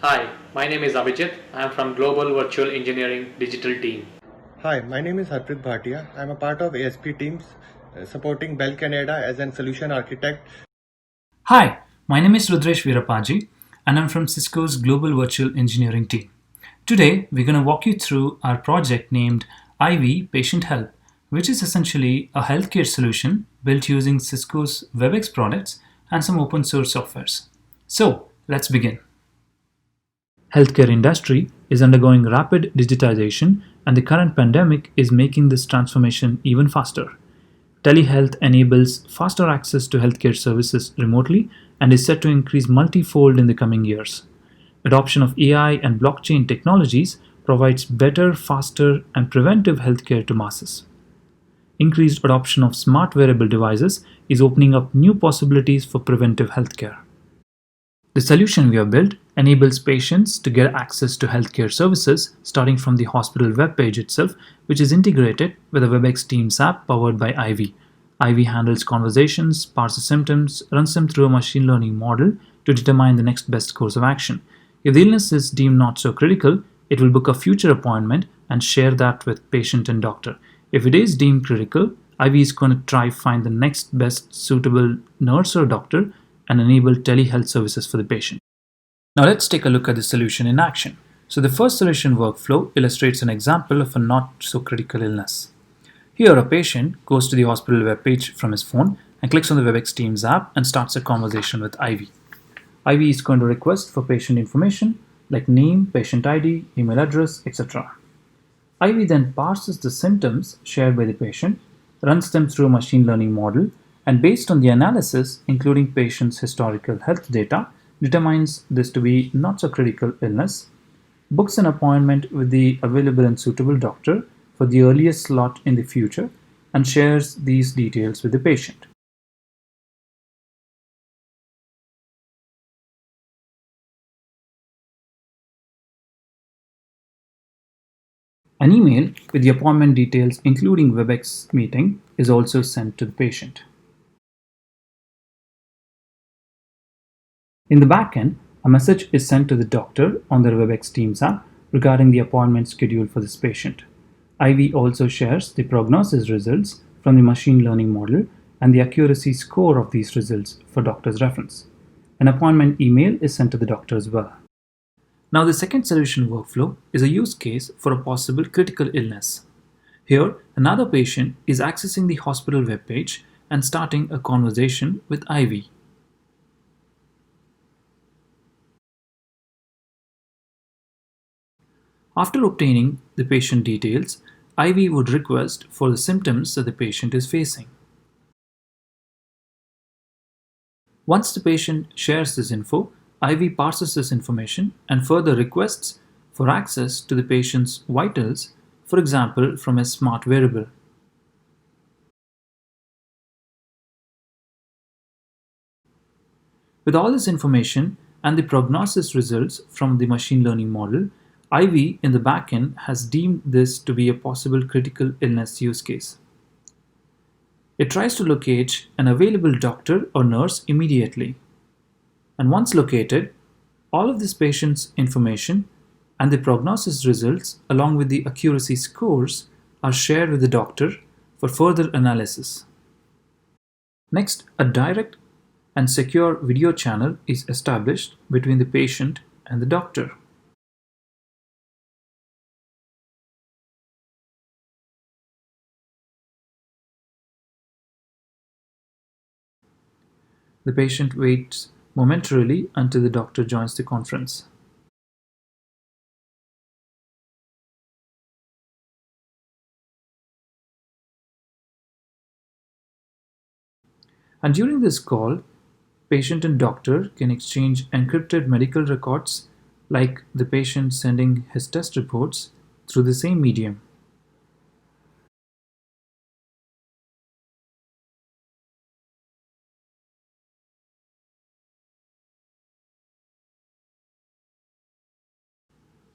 Hi, my name is Abhijit. I am from Global Virtual Engineering Digital Team. Hi, my name is Harpreet Bhatia. I'm a part of ASP teams supporting Bell Canada as a solution architect. Hi, my name is Rudresh Veerapaji and I'm from Cisco's Global Virtual Engineering team. Today, we're going to walk you through our project named IV Patient Help, which is essentially a healthcare solution built using Cisco's WebEx products and some open source softwares. So, let's begin. Healthcare industry is undergoing rapid digitization and the current pandemic is making this transformation even faster. Telehealth enables faster access to healthcare services remotely and is set to increase multifold in the coming years. Adoption of AI and blockchain technologies provides better, faster, and preventive healthcare to masses. Increased adoption of smart wearable devices is opening up new possibilities for preventive healthcare. The solution we have built enables patients to get access to healthcare services starting from the hospital webpage itself, which is integrated with a WebEx Teams app powered by Ivy. Ivy handles conversations, parses symptoms, runs them through a machine learning model to determine the next best course of action. If the illness is deemed not so critical, it will book a future appointment and share that with patient and doctor. If it is deemed critical, Ivy is going to try find the next best suitable nurse or doctor and enable telehealth services for the patient. Now let's take a look at the solution in action. So the first solution workflow illustrates an example of a not so critical illness. Here a patient goes to the hospital webpage from his phone and clicks on the WebEx Teams app and starts a conversation with Ivy. Ivy is going to request for patient information like name, patient ID, email address, etc. Ivy then parses the symptoms shared by the patient, runs them through a machine learning model, and based on the analysis, including patient's historical health data, determines this to be not so critical illness, books an appointment with the available and suitable doctor for the earliest slot in the future, and shares these details with the patient. An email with the appointment details, including WebEx meeting, is also sent to the patient. In the backend, a message is sent to the doctor on their WebEx Teams app regarding the appointment schedule for this patient. Ivy also shares the prognosis results from the machine learning model and the accuracy score of these results for doctor's reference. An appointment email is sent to the doctor as well. Now, the second solution workflow is a use case for a possible critical illness. Here, another patient is accessing the hospital webpage and starting a conversation with Ivy. After obtaining the patient details, Ivy would request for the symptoms that the patient is facing. Once the patient shares this info, Ivy parses this information and further requests for access to the patient's vitals, for example, from a smart wearable. With all this information and the prognosis results from the machine learning model, Ivy in the backend has deemed this to be a possible critical illness use case. It tries to locate an available doctor or nurse immediately. And once located, all of this patient's information and the prognosis results, along with the accuracy scores, are shared with the doctor for further analysis. Next, a direct and secure video channel is established between the patient and the doctor. The patient waits momentarily until the doctor joins the conference. And during this call, patient and doctor can exchange encrypted medical records like the patient sending his test reports through the same medium.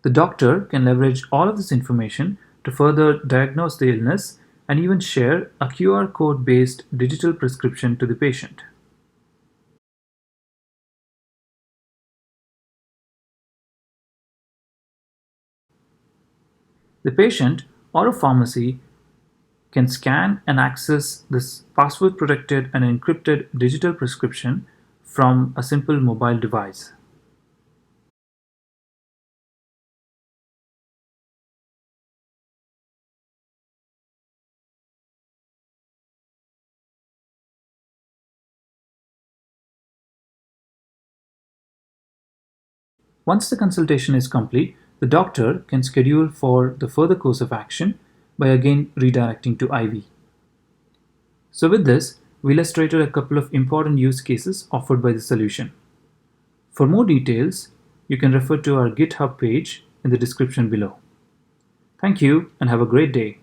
The doctor can leverage all of this information to further diagnose the illness and even share a QR code based digital prescription to the patient. The patient or a pharmacy can scan and access this password protected and encrypted digital prescription from a simple mobile device. Once the consultation is complete, the doctor can schedule for the further course of action by again redirecting to IV. So with this, we illustrated a couple of important use cases offered by the solution. For more details, you can refer to our GitHub page in the description below. Thank you and have a great day.